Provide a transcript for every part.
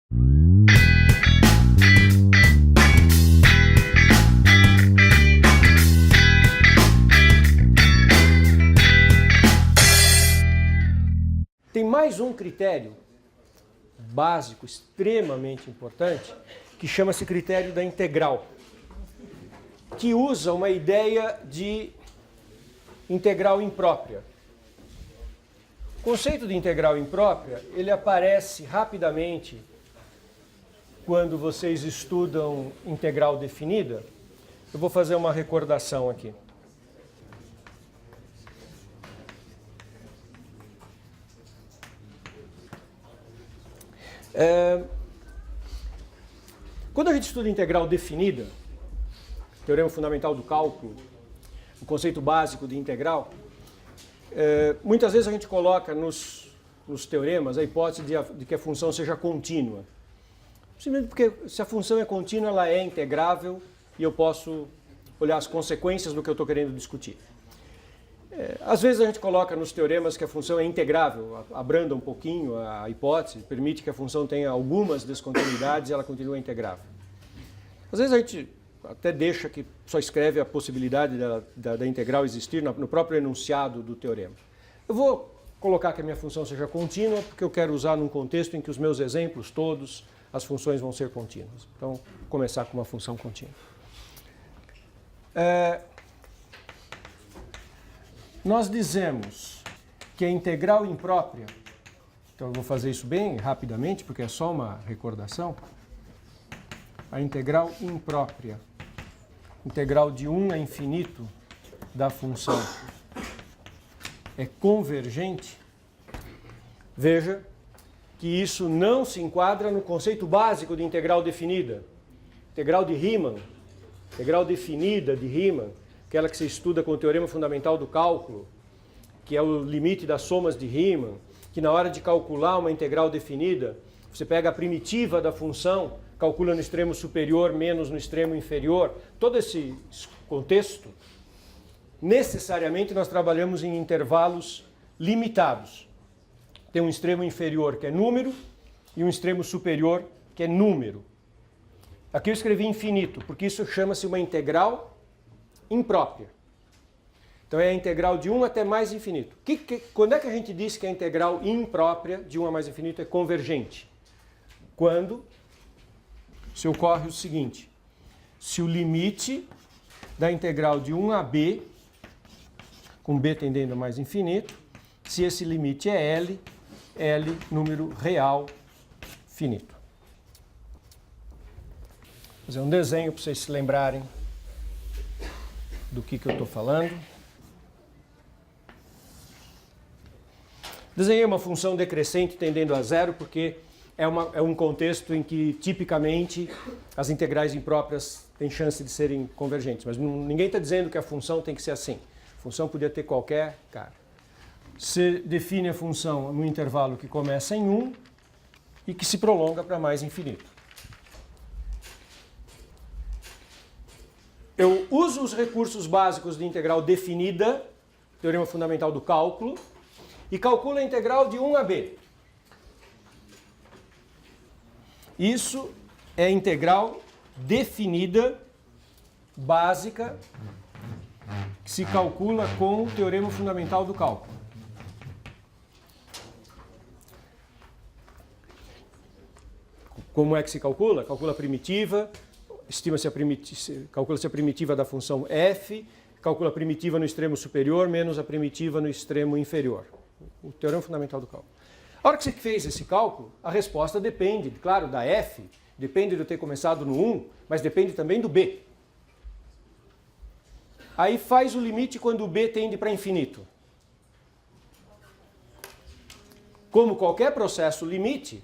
Tem mais um critério básico, extremamente importante, que chama-se critério da integral, que usa uma ideia de integral imprópria. O conceito de integral imprópria, ele aparece rapidamente quando vocês estudam integral definida. Eu vou fazer uma recordação aqui. Quando a gente estuda integral definida, teorema fundamental do cálculo, o conceito básico de integral, muitas vezes a gente coloca nos teoremas a hipótese de que a função seja contínua. Simplesmente porque se a função é contínua, ela é integrável e eu posso olhar as consequências do que eu estou querendo discutir. Às vezes a gente coloca nos teoremas que a função é integrável, abranda um pouquinho a hipótese, permite que a função tenha algumas descontinuidades e ela continua integrável. Às vezes a gente até deixa que só escreve a possibilidade da integral existir no próprio enunciado do teorema. Eu vou colocar que a minha função seja contínua porque eu quero usar num contexto em que os meus exemplos todos, as funções vão ser contínuas. Então, vou começar com uma função contínua. Nós dizemos que a integral imprópria, então eu vou fazer isso bem rapidamente, porque é só uma recordação. A integral imprópria, integral de 1 a infinito da função, é convergente. Veja que isso não se enquadra no conceito básico de integral definida. Integral de Riemann, integral definida de Riemann, aquela que se estuda com o teorema fundamental do cálculo, que é o limite das somas de Riemann, que na hora de calcular uma integral definida, você pega a primitiva da função, calcula no extremo superior menos no extremo inferior. Todo esse contexto, necessariamente nós trabalhamos em intervalos limitados. Tem um extremo inferior que é número e um extremo superior que é número. Aqui eu escrevi infinito, porque isso chama-se uma integral imprópria. Então é a integral de 1 até mais infinito. Quando é que a gente diz que a integral imprópria de 1 a mais infinito é convergente? Quando se ocorre o seguinte: se o limite da integral de 1 a b, com b tendendo a mais infinito, se esse limite é L número real finito. Vou fazer um desenho para vocês se lembrarem do que eu estou falando. Desenhei uma função decrescente tendendo a zero porque é um contexto em que, tipicamente, as integrais impróprias têm chance de serem convergentes. Mas ninguém está dizendo que a função tem que ser assim. A função podia ter qualquer cara. Você define a função no intervalo que começa em 1 e que se prolonga para mais infinito. Eu uso os recursos básicos de integral definida, teorema fundamental do cálculo, e calculo a integral de 1 a b. Isso é integral definida básica que se calcula com o teorema fundamental do cálculo. Como é que se calcula? Calcula a primitiva, calcula-se a primitiva da função f, calcula a primitiva no extremo superior menos a primitiva no extremo inferior. O teorema fundamental do cálculo. A hora que você fez esse cálculo, a resposta depende, claro, da f, depende de eu ter começado no 1, mas depende também do b. Aí faz o limite quando o b tende para infinito. Como qualquer processo limite,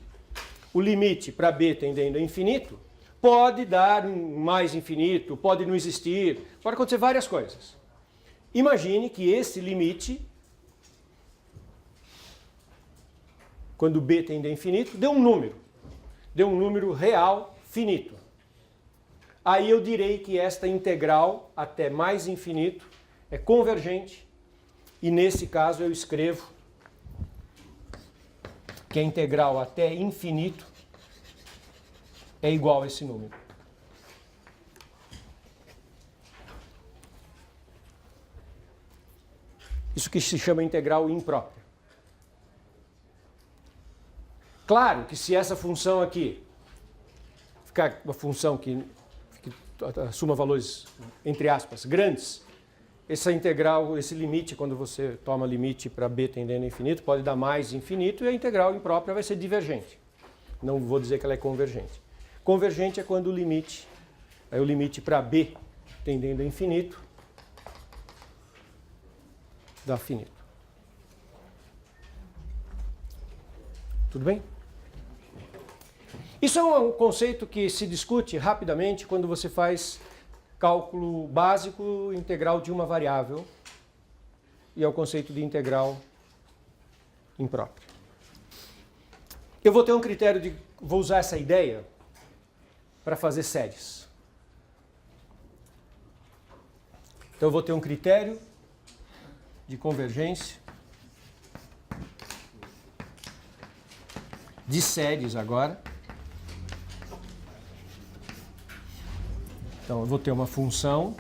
o limite para b tendendo a infinito pode dar um mais infinito, pode não existir, pode acontecer várias coisas. Imagine que esse limite, quando b tende a infinito, dê um número real finito. Aí eu direi que esta integral até mais infinito é convergente e nesse caso eu escrevo que a integral até infinito é igual a esse número. Isso que se chama integral imprópria. Claro que se essa função aqui ficar uma função que assuma valores, entre aspas, grandes, essa integral, esse limite, quando você toma limite para b tendendo a infinito, pode dar mais infinito e a integral imprópria vai ser divergente. Não vou dizer que ela é convergente. Convergente é quando o limite para b tendendo a infinito dá finito. Tudo bem? Isso é um conceito que se discute rapidamente quando você faz cálculo básico integral de uma variável e é o conceito de integral imprópria. Eu vou ter um critério vou usar essa ideia para fazer séries. Então eu vou ter um critério de convergência de séries agora. Então eu vou ter uma função,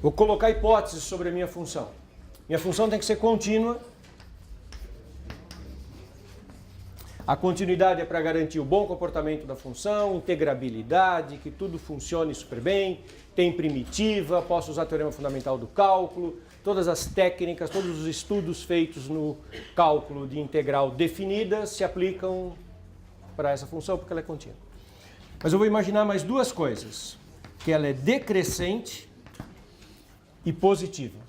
vou colocar hipóteses sobre a minha função. Minha função tem que ser contínua. A continuidade é para garantir o bom comportamento da função, integrabilidade, que tudo funcione super bem, tem primitiva, posso usar a teorema fundamental do cálculo, todas as técnicas, todos os estudos feitos no cálculo de integral definida se aplicam para essa função porque ela é contínua. Mas eu vou imaginar mais duas coisas, que ela é decrescente e positiva.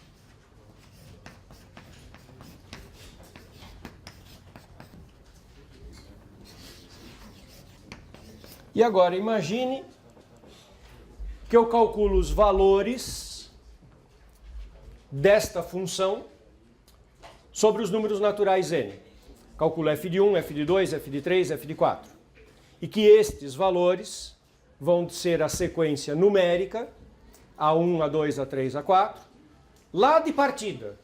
E agora imagine que eu calculo os valores desta função sobre os números naturais n. Calculo f de 1, f de 2, f de 3, f de 4. E que estes valores vão ser a sequência numérica, A1, A2, A3, A4, lá de partida.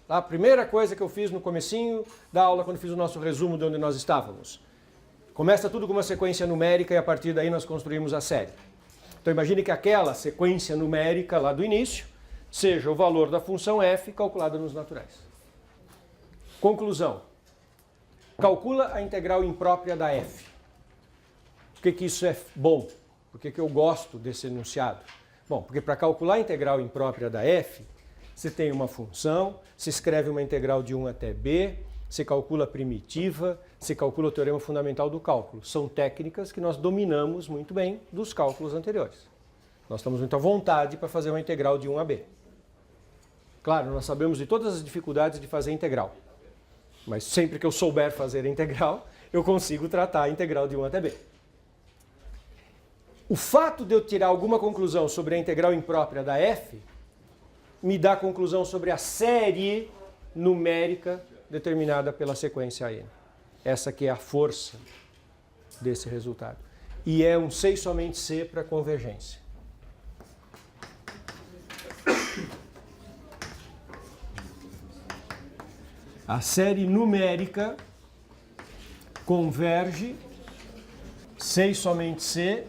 A primeira coisa que eu fiz no comecinho da aula, quando fiz o nosso resumo de onde nós estávamos. Começa tudo com uma sequência numérica e a partir daí nós construímos a série. Então imagine que aquela sequência numérica lá do início seja o valor da função f calculada nos naturais. Conclusão. Calcula a integral imprópria da f. Por que isso é bom? Por que eu gosto desse enunciado? Bom, porque para calcular a integral imprópria da f, você tem uma função, se escreve uma integral de 1 até b, se calcula a primitiva, se calcula o teorema fundamental do cálculo. São técnicas que nós dominamos muito bem dos cálculos anteriores. Nós estamos muito à vontade para fazer uma integral de 1 a b. Claro, nós sabemos de todas as dificuldades de fazer integral. Mas sempre que eu souber fazer a integral, eu consigo tratar a integral de 1 até b. O fato de eu tirar alguma conclusão sobre a integral imprópria da f me dá conclusão sobre a série numérica determinada pela sequência n. Essa que é a força desse resultado. E é um C somente C para convergência. A série numérica converge C somente C,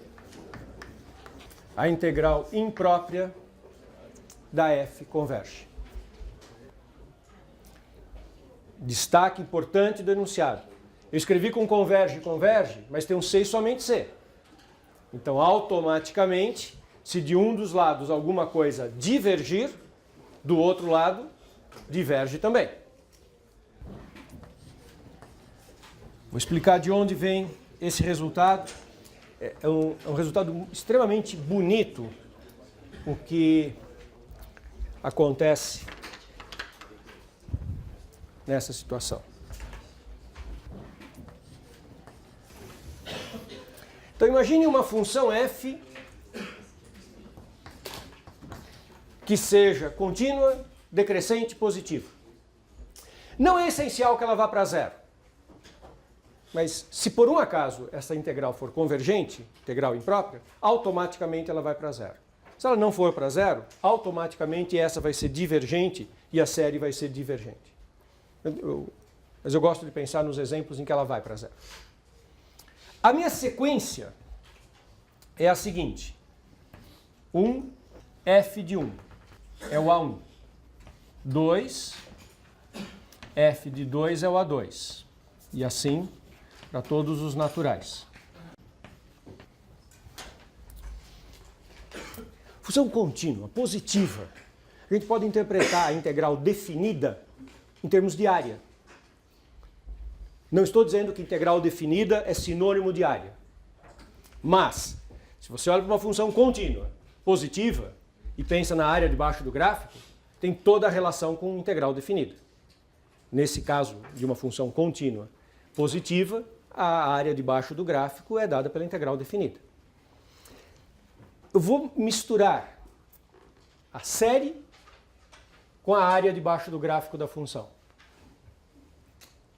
a integral imprópria da f converge. Destaque importante do enunciado. Eu escrevi com converge, mas tem um C somente C. Então, automaticamente, se de um dos lados alguma coisa divergir, do outro lado diverge também. Vou explicar de onde vem esse resultado. É um resultado extremamente bonito o que acontece nessa situação. Então imagine uma função f que seja contínua, decrescente, positiva. Não é essencial que ela vá para zero. Mas se por um acaso essa integral for convergente, integral imprópria, automaticamente ela vai para zero. Se ela não for para zero, automaticamente essa vai ser divergente e a série vai ser divergente. Mas eu gosto de pensar nos exemplos em que ela vai para zero. A minha sequência é a seguinte. 1, f de 1 é o A1. 2, f de 2 é o A2. E assim para todos os naturais. Função contínua, positiva. A gente pode interpretar a integral definida em termos de área. Não estou dizendo que integral definida é sinônimo de área. Mas, se você olha para uma função contínua, positiva, e pensa na área debaixo do gráfico, tem toda a relação com integral definida. Nesse caso de uma função contínua positiva, a área debaixo do gráfico é dada pela integral definida. Eu vou misturar a série com a área debaixo do gráfico da função.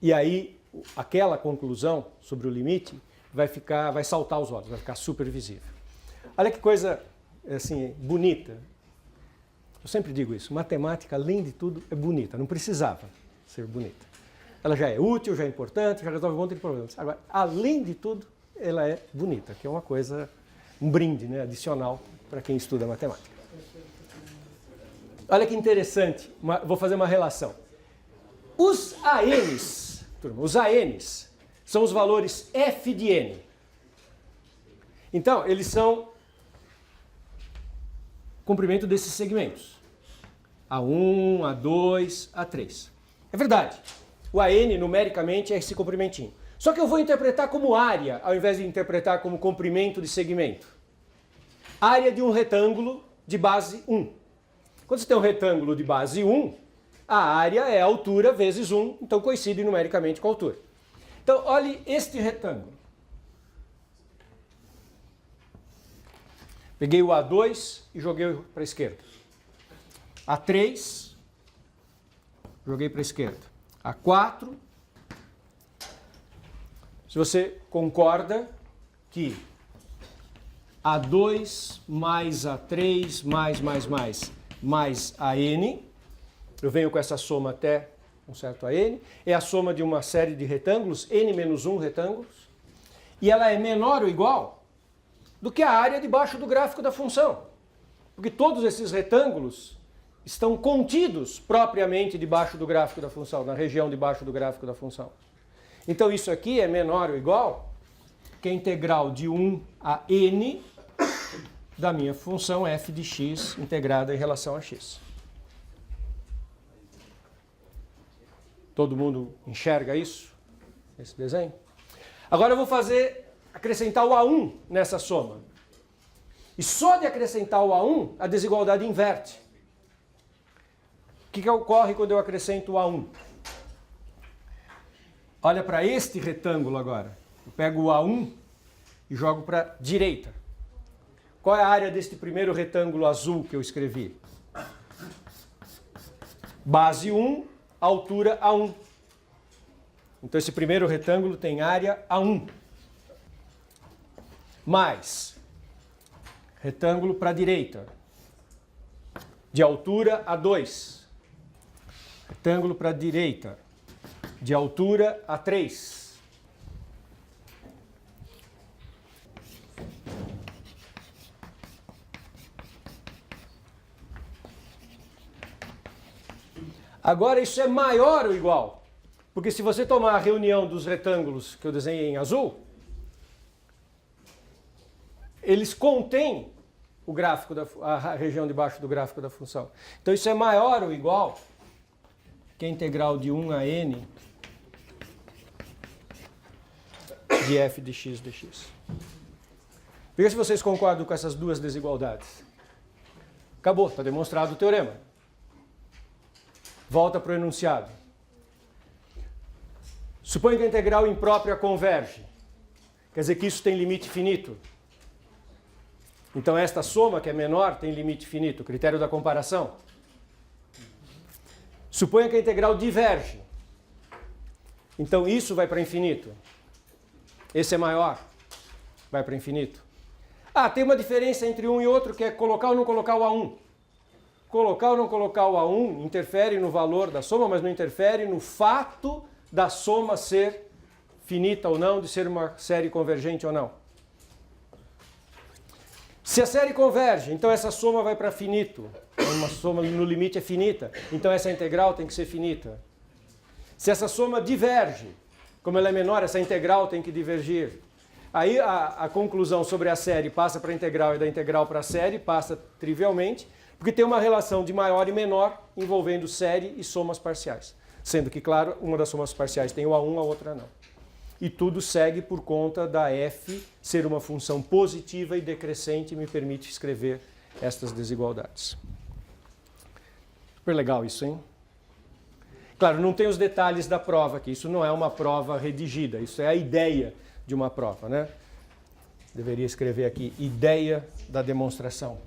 E aí, aquela conclusão sobre o limite vai saltar aos olhos, vai ficar super visível. Olha que coisa assim, bonita. Eu sempre digo isso, matemática, além de tudo, é bonita, não precisava ser bonita. Ela já é útil, já é importante, já resolve um monte de problemas. Agora, além de tudo, ela é bonita, que é uma coisa, um brinde, né, adicional para quem estuda matemática. Olha que interessante, vou fazer uma relação. Os ANs, turma, os ANs são os valores f de n. Então, eles são comprimento desses segmentos. A1, A2, A3. É verdade. O AN, numericamente, é esse comprimentinho. Só que eu vou interpretar como área, ao invés de interpretar como comprimento de segmento. Área de um retângulo de base 1. Quando você tem um retângulo de base 1, a área é a altura vezes 1, então coincide numericamente com a altura. Então, olhe este retângulo. Peguei o A2 e joguei para a esquerda. A3, joguei para a esquerda. A4, se você concorda que A2 mais A3 mais AN, eu venho com essa soma até um certo AN, é a soma de uma série de retângulos, n menos 1 retângulos, e ela é menor ou igual do que a área debaixo do gráfico da função. Porque todos esses retângulos estão contidos propriamente debaixo do gráfico da função, na região debaixo do gráfico da função. Então isso aqui é menor ou igual que a integral de 1 a n da minha função f de x integrada em relação a x. Todo mundo enxerga isso? Esse desenho? Agora eu vou acrescentar o A1 nessa soma. E só de acrescentar o A1, a desigualdade inverte. O que ocorre quando eu acrescento o A1? Olha para este retângulo agora. Eu pego o A1 e jogo para a direita. Qual é a área deste primeiro retângulo azul que eu escrevi? Base 1, altura A1. Então esse primeiro retângulo tem área A1. Mais retângulo para a direita, de altura A2. Retângulo para a direita, de altura A3. Agora isso é maior ou igual? Porque se você tomar a reunião dos retângulos que eu desenhei em azul, eles contêm o gráfico a região debaixo do gráfico da função. Então isso é maior ou igual que a integral de 1 a n de f de x dx. Veja se vocês concordam com essas duas desigualdades. Acabou, está demonstrado o teorema. Volta para o enunciado. Suponha que a integral imprópria converge. Quer dizer que isso tem limite finito. Então esta soma, que é menor, tem limite finito, critério da comparação. Suponha que a integral diverge. Então isso vai para infinito. Esse é maior, vai para infinito. Ah, tem uma diferença entre um e outro, que é colocar ou não colocar o A1. Colocar ou não colocar o A1 interfere no valor da soma, mas não interfere no fato da soma ser finita ou não, de ser uma série convergente ou não. Se a série converge, então essa soma vai para finito. Uma soma no limite é finita, então essa integral tem que ser finita. Se essa soma diverge, como ela é menor, essa integral tem que divergir. Aí a conclusão sobre a série passa para a integral e da integral para a série passa trivialmente, porque tem uma relação de maior e menor envolvendo série e somas parciais. Sendo que, claro, uma das somas parciais tem o A1, a outra não. E tudo segue por conta da f ser uma função positiva e decrescente e me permite escrever estas desigualdades. Super legal isso, hein? Claro, não tem os detalhes da prova aqui, isso não é uma prova redigida, isso é a ideia de uma prova, né? Deveria escrever aqui, ideia da demonstração.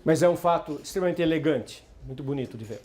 Mas é um fato extremamente elegante, muito bonito de ver.